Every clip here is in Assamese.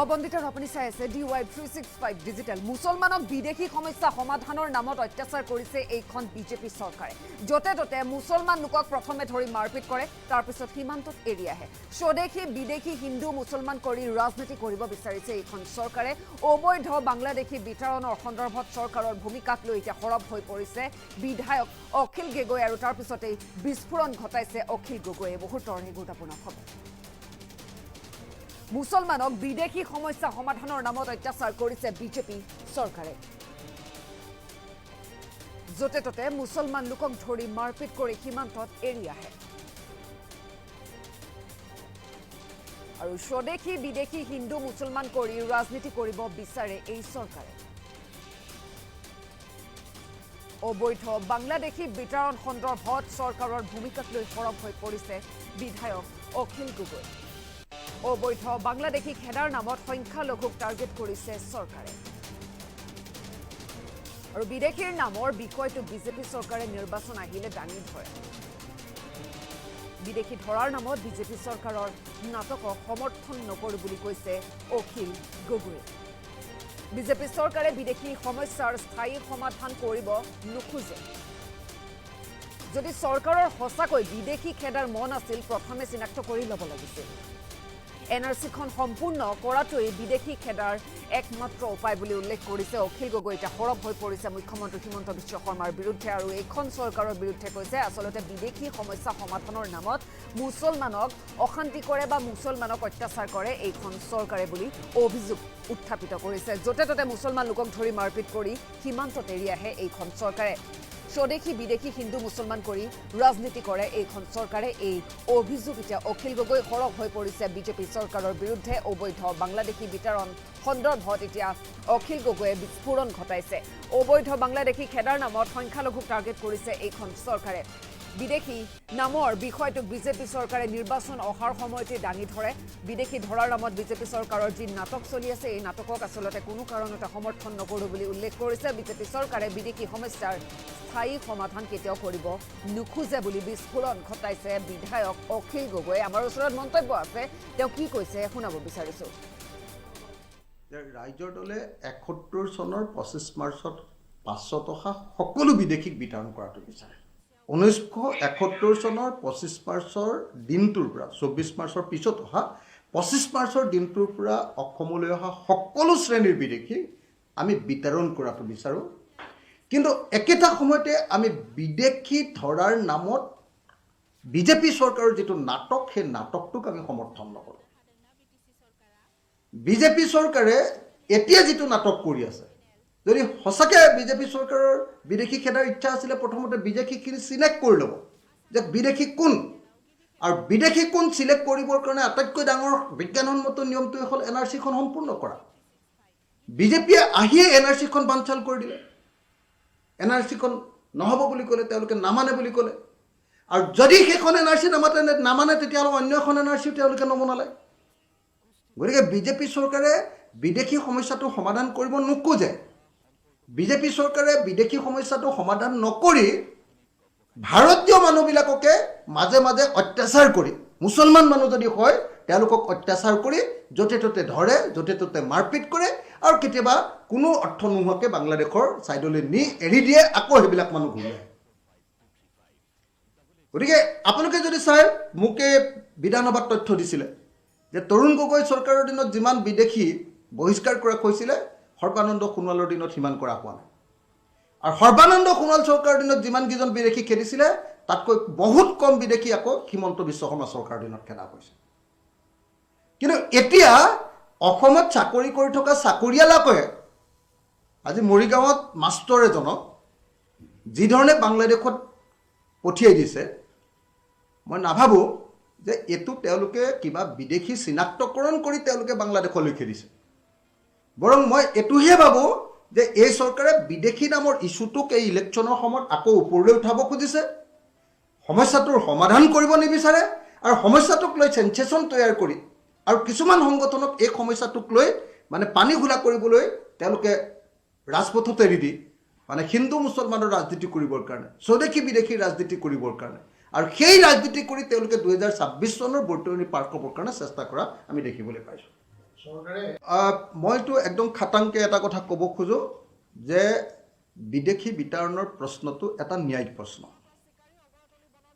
মবন্দিতৰ আপুনি চাই আছে DY365 ডিজিটেল মুছলমানক বিদেশী সমস্যা সমাধানৰ নামত অত্যাচাৰ কৰিছে এইখন বিজেপি চৰকাৰে যতে ততে মুছলমান লোকক প্ৰথমে ধৰি মাৰপিট কৰে তাৰ পিছত সীমান্তত এৰি আহে স্বদেশী বিদেশী হিন্দু মুছলমান কৰি ৰাজনীতি কৰিব বিচাৰিছে এইখন চৰকাৰে অবৈধ বাংলাদেশী বিতৰণৰ সন্দৰ্ভত চৰকাৰৰ ভূমিকাক লৈ এতিয়া সৰব হৈ পৰিছে বিধায়ক অখিল গগৈ আৰু তাৰ পিছতেই বিস্ফোৰণ ঘটাইছে অখিল গগৈয়ে বহুতৰ গুৰুত্বপূৰ্ণ খবৰ মুছলমানক বিদেশী সমস্যা সমাধানৰ নামত অত্যাচাৰ কৰিছে বিজেপি চৰকাৰে যতে ততে মুছলমান লোকক ধৰি মাৰপিট কৰি সীমান্তত এৰি আহে আৰু স্বদেশী বিদেশী হিন্দু মুছলমান কৰি ৰাজনীতি কৰিব বিচাৰে এই চৰকাৰে অবৈধ বাংলাদেশী বিতৰণ সন্দৰ্ভত চৰকাৰৰ ভূমিকাক লৈ সৰব হৈ পৰিছে বিধায়ক অখিল গগৈ অবৈধ বাংলাদেশী খেদাৰ নামত সংখ্যালঘুক টাৰ্গেট কৰিছে চৰকাৰে আৰু বিদেশীৰ নামৰ বিষয়টো বিজেপি চৰকাৰে নিৰ্বাচন আহিলে দাঙি ধৰে বিদেশী ধৰাৰ নামত বিজেপি চৰকাৰৰ নাটকক সমৰ্থন নকৰো বুলি কৈছে অখিল গগৈ বিজেপি চৰকাৰে বিদেশী সমস্যাৰ স্থায়ী সমাধান কৰিব নোখোজে যদি চৰকাৰৰ সঁচাকৈ বিদেশী খেদাৰ মন আছিল প্ৰথমে চিনাক্ত কৰি ল'ব লাগিছিল এনআৰসিখন সম্পূৰ্ণ কৰাটোই বিদেশী খেদাৰ একমাত্ৰ উপায় বুলি উল্লেখ কৰিছে অখিল গগৈ এটা সৰব হৈ পৰিছে মুখ্যমন্ত্ৰী হিমন্ত বিশ্ব শৰ্মাৰ বিৰুদ্ধে আৰু এইখন চৰকাৰৰ বিৰুদ্ধে কৈছে আসলতে বিদেশী সমস্যা সমাধানৰ নামত মুছলমানক অশান্তি কৰে বা মুছলমানক অত্যাচাৰ কৰে এইখন চৰকাৰে বুলি অভিযোগ উত্থাপিত কৰিছে যতে ততে মুছলমান লোকক ধৰি মাৰপিট কৰি সীমান্তত এৰি আহে এইখন চৰকাৰে স্বদেশী বিদেশী হিন্দু মুছলমান কৰি ৰাজনীতি কৰে এইখন চৰকাৰে এই অভিযোগ এতিয়া অখিল গগৈ সৰব হৈ পৰিছে বিজেপি চৰকাৰৰ বিৰুদ্ধে অবৈধ বাংলাদেশী বিতৰণ সন্দৰ্ভত এতিয়া অখিল গগৈয়ে বিস্ফোৰণ ঘটাইছে অবৈধ বাংলাদেশী খেদাৰ নামত সংখ্যালঘুক টাৰ্গেট কৰিছে এইখন চৰকাৰে বিদেশী নামৰ বিষয়টোক বিজেপি চৰকাৰে নিৰ্বাচন অহাৰ সময়তে দাঙি ধৰে বিদেশী ধৰাৰ নামত বিজেপি চৰকাৰৰ যি নাটক চলি আছে এই নাটকক আসলতে কোনো কাৰণতে সমৰ্থন নকৰো বুলি উল্লেখ কৰিছে বিজেপি চৰকাৰে বিদেশী সমস্যাৰ স্থায়ী সমাধান কেতিয়াও কৰিব নোখোজে বুলি বিস্ফোৰণ ঘটাইছে বিধায়ক অখিল গগৈ আমাৰ ওচৰত মন্তব্য আছে তেওঁ কি কৈছে শুনাব বিচাৰিছো ৰাজ্যৰ দলে ৭১ চনৰ ২৫ মাৰ্চত ৫০০ টকা সকলো বিদেশীক বিতৰণ কৰাটো বিচাৰে ১৯৭১ চনৰ ২৫ মাৰ্চৰ দিনটোৰ পৰা ২৪ মাৰ্চৰ পিছত অহা ২৫ মাৰ্চৰ দিনটোৰ পৰা অসমলৈ অহা সকলো শ্ৰেণীৰ বিদেশীক আমি বিতৰণ কৰাটো বিচাৰোঁ কিন্তু একেটা সময়তে আমি বিদেশী ধৰাৰ নামত বিজেপি চৰকাৰৰ যিটো নাটক সেই নাটকটোক আমি সমৰ্থন নকৰোঁ বিজেপি চৰকাৰে এতিয়া যিটো নাটক কৰি আছে যদি সঁচাকৈ বিজেপি চৰকাৰৰ বিদেশী খেদাৰ ইচ্ছা আছিলে প্ৰথমতে বিদেশীখিনি চিলেক্ট কৰি ল'ব যে বিদেশী কোন আৰু বিদেশী কোন চিলেক্ট কৰিবৰ কাৰণে আটাইতকৈ ডাঙৰ বিজ্ঞানসন্মত নিয়মটোৱে হ'ল এনআৰচিখন সম্পূৰ্ণ কৰা বিজেপিয়ে আহিয়ে এনআৰচিখন বানচাল কৰি দিলে এনআৰচিখন নহ'ব বুলি ক'লে তেওঁলোকে নামানে বুলি ক'লে আৰু যদি সেইখন এনআৰচি নামানে তেতিয়াহ'লে অন্য এখন এনআৰচিও তেওঁলোকে নমনালে গতিকে বিজেপি চৰকাৰে বিদেশী সমস্যাটো সমাধান কৰিব নোখোজে বিজেপি চৰকাৰে বিদেশী সমস্যাটো সমাধান নকৰি ভাৰতীয় মানুহবিলাককে মাজে মাজে অত্যাচাৰ কৰি মুছলমান মানুহ যদি হয় তেওঁলোকক অত্যাচাৰ কৰি য'তে ত'তে ধৰে য'তে ত'তে মাৰপিট কৰে আৰু কেতিয়াবা কোনো অৰ্থ নোহোৱাকৈ বাংলাদেশৰ ছাইডলৈ নি এৰি দিয়ে আকৌ সেইবিলাক মানুহ ঘূৰি আহে গতিকে আপোনালোকে যদি চাই মোকে বিধানসভাত তথ্য দিছিলে যে তৰুণ গগৈ চৰকাৰৰ দিনত যিমান বিদেশী বহিষ্কাৰ কৰা হৈছিলে সৰ্বানন্দ সোণোৱালৰ দিনত সিমান কৰা হোৱা নাই আৰু সৰ্বানন্দ সোণোৱাল চৰকাৰৰ দিনত যিমানকেইজন বিদেশী খেদিছিলে তাতকৈ বহুত কম বিদেশী আকৌ হিমন্ত বিশ্ব শৰ্মা চৰকাৰৰ দিনত খেদা হৈছে কিন্তু এতিয়া অসমত চাকৰি কৰি থকা চাকৰিয়ালকে আজি মৰিগাঁৱত মাষ্টৰ এজনক যিধৰণে বাংলাদেশত পঠিয়াই দিছে মই নাভাবোঁ যে এইটো তেওঁলোকে কিবা বিদেশী চিনাক্তকৰণ কৰি তেওঁলোকে বাংলাদেশলৈ খেদিছে বৰং মই এইটোহে ভাবোঁ যে এই চৰকাৰে বিদেশী নামৰ ইছ্যুটোক এই ইলেকশ্যনৰ সময়ত আকৌ ওপৰলৈ উঠাব খুজিছে সমস্যাটোৰ সমাধান কৰিব নিবিচাৰে আৰু সমস্যাটোক লৈ চেনচেশ্যন তৈয়াৰ কৰি আৰু কিছুমান সংগঠনক এই সমস্যাটোক লৈ মানে পানী ঘোলা কৰিবলৈ তেওঁলোকে ৰাজপথত এৰি দি মানে হিন্দু মুছলমানৰ ৰাজনীতি কৰিবৰ কাৰণে স্বদেশী বিদেশী ৰাজনীতি কৰিবৰ কাৰণে আৰু সেই ৰাজনীতি কৰি তেওঁলোকে ২০২৬ চনৰ বৈতৰণি পাৰ কৰিবৰ কাৰণে চেষ্টা কৰা আমি দেখিবলৈ পাইছোঁ মইতো একদম খাটাংকে এটা কথা ক'ব খোজোঁ যে বিদেশী বিতাৰণৰ প্ৰশ্নটো এটা ন্যায়িক প্ৰশ্ন।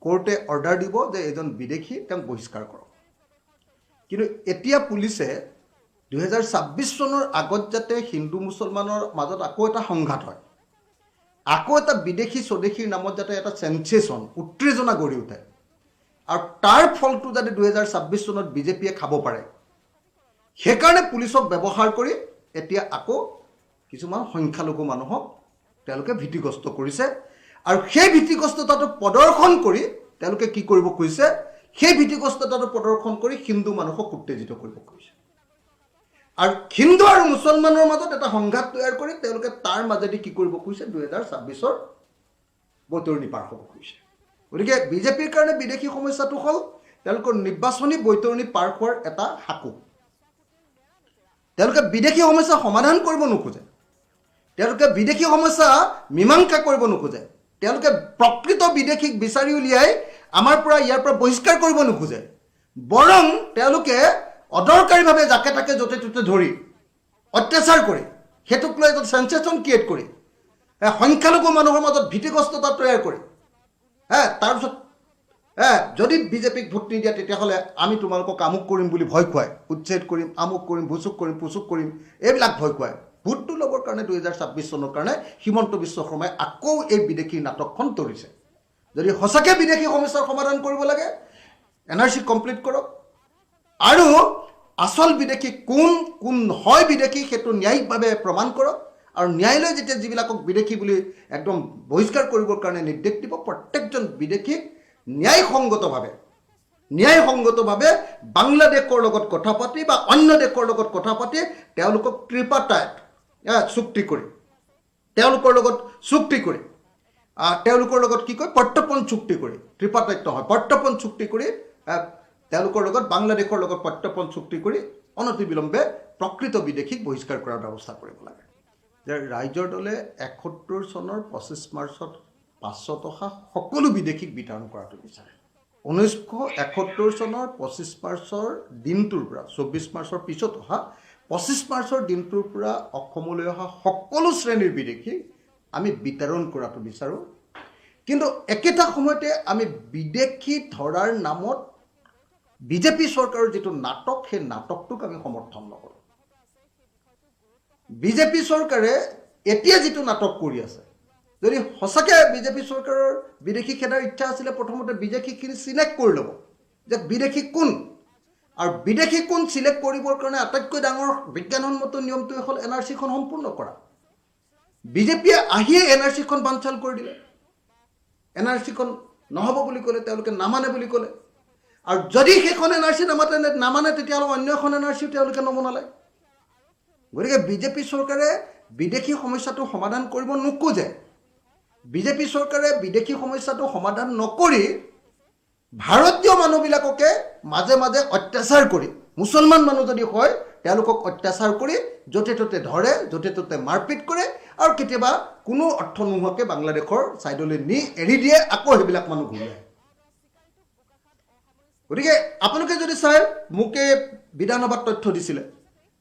কোৰ্টে অৰ্ডাৰ দিব যে এজন বিদেশী তেওঁক বহিষ্কাৰ কৰক। কিন্তু এতিয়া পুলিচে 2026 চনৰ আগত যাতে হিন্দু মুছলমানৰ মাজত আকৌ এটা সংঘাত হয়, আকৌ এটা বিদেশী স্বদেশীৰ নামত যাতে এটা চেনচেশ্যন উত্তেজনা গঢ়ি উঠে, আৰু তাৰ ফলটো যাতে 2026 চনত বিজেপিয়ে খাব পাৰে, সেইকাৰণে পুলিচক ব্যৱহাৰ কৰি এতিয়া আকৌ কিছুমান সংখ্যালঘু মানুহক তেওঁলোকে ভীতিগ্ৰস্ত কৰিছে। আৰু সেই ভীতিগ্ৰস্ততাটো প্ৰদৰ্শন কৰি তেওঁলোকে কি কৰিব খুজিছে, সেই ভীতিগ্ৰস্ততাটো প্ৰদৰ্শন কৰি হিন্দু মানুহক উত্তেজিত কৰিব খুজিছে। আৰু হিন্দু আৰু মুছলমানৰ মাজত এটা সংঘাত তৈয়াৰ কৰি তেওঁলোকে তাৰ মাজেদি কি কৰিব খুজিছে, 2026ৰ বৈতৰণি পাৰ হ'ব খুজিছে। গতিকে বিজেপিৰ কাৰণে বিদেশী সমস্যাটো হ'ল তেওঁলোকৰ নিৰ্বাচনী বৈতৰণি পাৰ হোৱাৰ এটা সাকু। তেওঁলোকে বিদেশী সমস্যা সমাধান কৰিব নোখোজে, তেওঁলোকে বিদেশী সমস্যা মীমাংসা কৰিব নোখোজে, তেওঁলোকে প্ৰকৃত বিদেশীক বিচাৰি উলিয়াই আমাৰ পৰা ইয়াৰ পৰা বহিষ্কাৰ কৰিব নোখোজে, বৰং তেওঁলোকে অদৰকাৰীভাৱে যাকে তাকে য'তে ত'তে ধৰি অত্যাচাৰ কৰি সেইটোক লৈ এটা চেনচেশ্যন ক্ৰিয়েট কৰি সংখ্যালঘু মানুহৰ মাজত ভীতিগ্ৰস্ততা তৈয়াৰ কৰি তাৰপিছত যদি বিজেপিক ভোট নিদিয়া তেতিয়াহ'লে আমি তোমালোকক আমুক কৰিম বুলি ভয় খুৱাই, উচ্ছেদ কৰিম, আমুক কৰিম, ভুচুক কৰিম, পুচুক কৰিম, এইবিলাক ভয় খুৱাই ভোটটো ল'বৰ কাৰণে 2026 চনৰ কাৰণে হিমন্ত বিশ্ব শৰ্মাই আকৌ এই বিদেশী নাটকখন তৰিছে। যদি সঁচাকৈ বিদেশী সমস্যাৰ সমাধান কৰিব লাগে, NRC কমপ্লিট কৰক, আৰু আচল বিদেশী কোন হয় বিদেশী সেইটো ন্যায়িকভাৱে প্ৰমাণ কৰক, আৰু ন্যায়ালয়ে যেতিয়া যিবিলাকক বিদেশী বুলি একদম বহিষ্কাৰ কৰিবৰ কাৰণে নিৰ্দেশ দিব, প্ৰত্যেকজন বিদেশীক ন্যায়সংগতভাৱে বাংলাদেশৰ লগত কথা পাতি বা অন্য দেশৰ লগত কথা পাতি তেওঁলোকক ত্ৰিপাটায়ত চুক্তি কৰি তেওঁলোকৰ লগত কি কয় প্ৰত্যৰ্পণ চুক্তি কৰি, ত্ৰিপাটায়ত নহয় প্ৰত্যৰ্পণ চুক্তি কৰি তেওঁলোকৰ লগত বাংলাদেশৰ লগত প্ৰত্যৰ্পণ চুক্তি কৰি অনতিবিলম্বে প্ৰকৃত বিদেশীক বহিষ্কাৰ কৰাৰ ব্যৱস্থা কৰিব লাগে। যে ৰাইজৰ দলে 71 চনৰ 25 মাৰ্চত 500 টকা সকলো বিদেশীক বিতৰণ কৰাটো বিচাৰে। 1971 চনৰ 25 মাৰ্চৰ দিনটোৰ পৰা 24 মাৰ্চৰ পিছত অহা 25 মাৰ্চৰ দিনটোৰ পৰা অসমলৈ অহা সকলো শ্ৰেণীৰ বিদেশীক আমি বিতৰণ কৰাটো বিচাৰোঁ। কিন্তু একেটা সময়তে আমি বিদেশী ধৰাৰ নামত বিজেপি চৰকাৰৰ যিটো নাটক, সেই নাটকটোক আমি সমৰ্থন নকৰোঁ। বিজেপি চৰকাৰে এতিয়া যিটো নাটক কৰি আছে, যদি সঁচাকৈ বিজেপি চৰকাৰৰ বিদেশী খেদাৰ ইচ্ছা আছিলে, প্ৰথমতে বিদেশীখিনি চিলেক্ট কৰি ল'ব যে বিদেশী কোন, আৰু বিদেশী কোন চিলেক্ট কৰিবৰ কাৰণে আটাইতকৈ ডাঙৰ বিজ্ঞানসন্মত নিয়মটোৱে হ'ল NRCখন সম্পূৰ্ণ কৰা। বিজেপিয়ে আহিয়ে NRCখন বানচাল কৰি দিলে, NRCখন নহ'ব বুলি ক'লে, তেওঁলোকে নামানে বুলি ক'লে, আৰু যদি সেইখন NRC নামানে তেতিয়াহ'লে অন্য এখন NRC তেওঁলোকে নমনালে। গতিকে বিজেপি চৰকাৰে বিদেশী সমস্যাটো সমাধান কৰিব নোখোজে। বিজেপি চৰকাৰে বিদেশী সমস্যাটো সমাধান নকৰি ভাৰতীয় মানুহবিলাককে মাজে মাজে অত্যাচাৰ কৰি, মুছলমান মানুহ যদি হয় তেওঁলোকক অত্যাচাৰ কৰি য'তে ত'তে ধৰে, য'তে ত'তে মাৰপিট কৰে, আৰু কেতিয়াবা কোনো অৰ্থ নোহোৱাকৈ বাংলাদেশৰ ছাইডলৈ নি এৰি দিয়ে, আকৌ সেইবিলাক মানুহ ঘূৰাই। গতিকে আপোনালোকে যদি চাই, মোকে বিধানসভাত তথ্য দিছিলে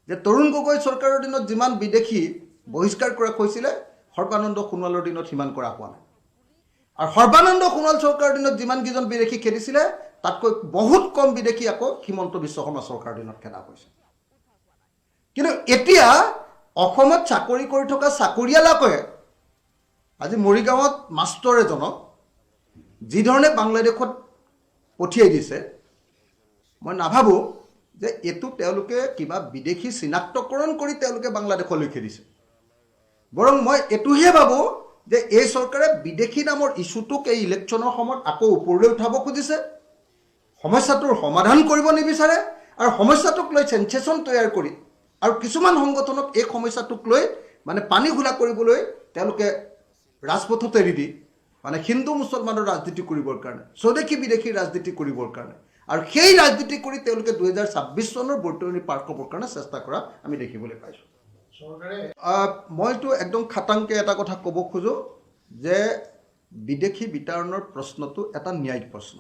যে তৰুণ গগৈ চৰকাৰৰ দিনত যিমান বিদেশী বহিষ্কাৰ কৰা হৈছিলে, সৰ্বানন্দ সোণোৱালৰ দিনত সিমান কৰা হোৱা নাই। আৰু সৰ্বানন্দ সোণোৱাল চৰকাৰৰ দিনত যিমানকেইজন বিদেশী খেদিছিলে, তাতকৈ বহুত কম বিদেশী আকৌ হিমন্ত বিশ্ব শৰ্মা চৰকাৰৰ দিনত খেদা হৈছে। কিন্তু এতিয়া অসমত চাকৰি কৰি থকা চাকৰিয়ালকে আজি মৰিগাঁৱত মাষ্টৰ এজনক যিধৰণে বাংলাদেশত পঠিয়াই দিছে, মই নাভাবোঁ যে এইটো তেওঁলোকে কিবা বিদেশী চিনাক্তকৰণ কৰি তেওঁলোকে বাংলাদেশলৈ খেদিছে। বৰং মই এইটোহে ভাবোঁ যে এই চৰকাৰে বিদেশী নামৰ ইছ্যুটোক এই ইলেকশ্যনৰ সময়ত আকৌ ওপৰলৈ উঠাব খুজিছে, সমস্যাটোৰ সমাধান কৰিব নিবিচাৰে, আৰু সমস্যাটোক লৈ চেনচেশ্যন তৈয়াৰ কৰি আৰু কিছুমান সংগঠনক এই সমস্যাটোক লৈ মানে পানী ঘোলা কৰিবলৈ তেওঁলোকে ৰাজপথত এৰি দি মানে হিন্দু মুছলমানৰ ৰাজনীতি কৰিবৰ কাৰণে, স্বদেশী বিদেশী ৰাজনীতি কৰিবৰ কাৰণে, আৰু সেই ৰাজনীতি কৰি তেওঁলোকে 2026 চনৰ বৈতৰণি পাৰ কৰিবৰ কাৰণে চেষ্টা কৰা আমি দেখিবলৈ পাইছোঁ। মইতো একদম খাটাংকে এটা কথা ক'ব খোজোঁ যে বিদেশী বিতৰণৰ প্ৰশ্নটো এটা ন্যায়িক প্ৰশ্ন।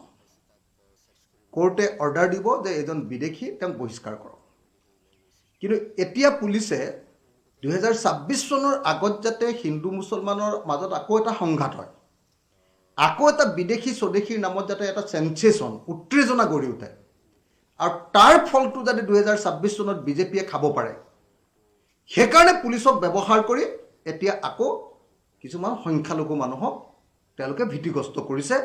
কোৰ্টে অৰ্ডাৰ দিব যে এজন বিদেশী তেওঁক বহিষ্কাৰ কৰক। কিন্তু এতিয়া পুলিচে 2026 চনৰ আগত যাতে হিন্দু মুছলমানৰ মাজত আকৌ এটা সংঘাত হয়, আকৌ এটা বিদেশী স্বদেশীৰ নামত যাতে এটা চেনচেশ্যন উত্তেজনা গঢ়ি উঠে আৰু তাৰ ফলটো যাতে 2026 চনত বিজেপিয়ে খাব পাৰে, সেইকাৰণে পুলিচক ব্যৱহাৰ কৰি এতিয়া আকৌ কিছুমান সংখ্যালঘু মানুহক তেওঁলোকে ভীতিগ্ৰস্ত কৰিছে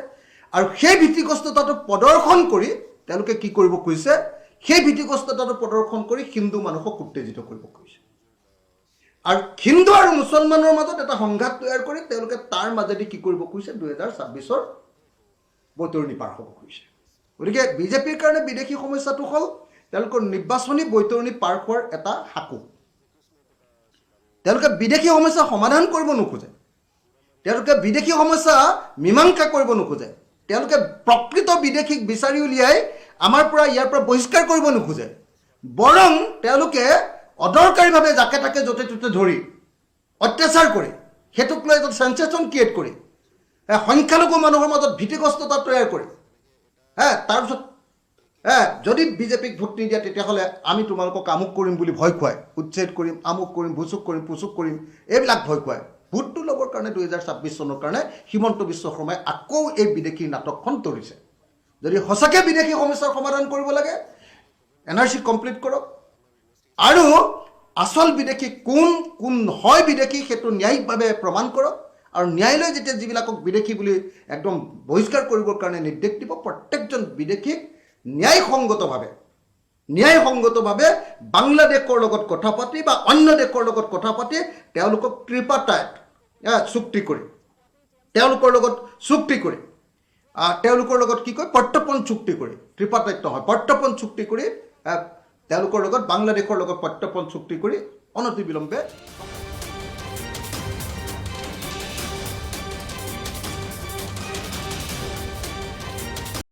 আৰু সেই ভীতিগ্ৰস্ততাটো প্ৰদৰ্শন কৰি তেওঁলোকে কি কৰিব খুজিছে, সেই ভীতিগ্ৰস্ততাটো প্ৰদৰ্শন কৰি হিন্দু মানুহক উত্তেজিত কৰিব খুজিছে আৰু হিন্দু আৰু মুছলমানৰ মাজত এটা সংঘাত তৈয়াৰ কৰি তেওঁলোকে তাৰ মাজেদি কি কৰিব খুজিছে, 2026ৰ বৈতৰণি পাৰ হ'ব খুজিছে। গতিকে বিজেপিৰ কাৰণে বিদেশী সমস্যাটো হ'ল তেওঁলোকৰ নিৰ্বাচনী বৈতৰণি পাৰ হোৱাৰ এটা সাকু। তেওঁলোকে বিদেশী সমস্যা সমাধান কৰিব নোখোজে, তেওঁলোকে বিদেশী সমস্যা মীমাংসা কৰিব নোখোজে, তেওঁলোকে প্ৰকৃত বিদেশীক বিচাৰি উলিয়াই আমাৰ পৰা ইয়াৰ পৰা বহিষ্কাৰ কৰিব নোখোজে, বৰং তেওঁলোকে অদৰকাৰীভাৱে যাকে তাকে য'তে ত'তে ধৰি অত্যাচাৰ কৰি সেইটোক লৈ এটা চেনচেশ্যন ক্ৰিয়েট কৰি সংখ্যালঘু মানুহৰ মাজত ভীতিগ্ৰস্ততা তৈয়াৰ কৰি তাৰপিছত যদি বিজেপিক ভোট নিদিয়া তেতিয়াহ'লে আমি তোমালোকক আমুক কৰিম বুলি ভয় খুৱাই, উচ্ছেদ কৰিম, আমুক কৰিম, ভুচুক কৰিম, পুচুক কৰিম, এইবিলাক ভয় খুৱাই ভোটটো ল'বৰ কাৰণে 2026 চনৰ কাৰণে হিমন্ত বিশ্ব শৰ্মাই আকৌ এই বিদেশী নাটকখন তৰিছে। যদি সঁচাকৈ বিদেশী সমস্যাৰ সমাধান কৰিব লাগে, NRC কমপ্লিট কৰক আৰু আচল বিদেশী কোন হয় বিদেশী সেইটো ন্যায়িকভাৱে প্ৰমাণ কৰক আৰু ন্যায়ালয়ে যেতিয়া যিবিলাকক বিদেশী বুলি একদম বহিষ্কাৰ কৰিবৰ কাৰণে নিৰ্দেশ দিব, প্ৰত্যেকজন বিদেশীক ন্যায়সংগতভাৱে বাংলাদেশৰ লগত কথা পাতি বা অন্য দেশৰ লগত কথা পাতি তেওঁলোকক ত্ৰিপাটায়ত চুক্তি কৰি তেওঁলোকৰ লগত কি কয় প্ৰত্যৰ্পণ চুক্তি কৰি, ত্ৰিপাটায়ত নহয় প্ৰত্যৰ্পণ চুক্তি কৰি তেওঁলোকৰ লগত বাংলাদেশৰ লগত প্ৰত্যৰ্পণ চুক্তি কৰি অনতিবিলম্বে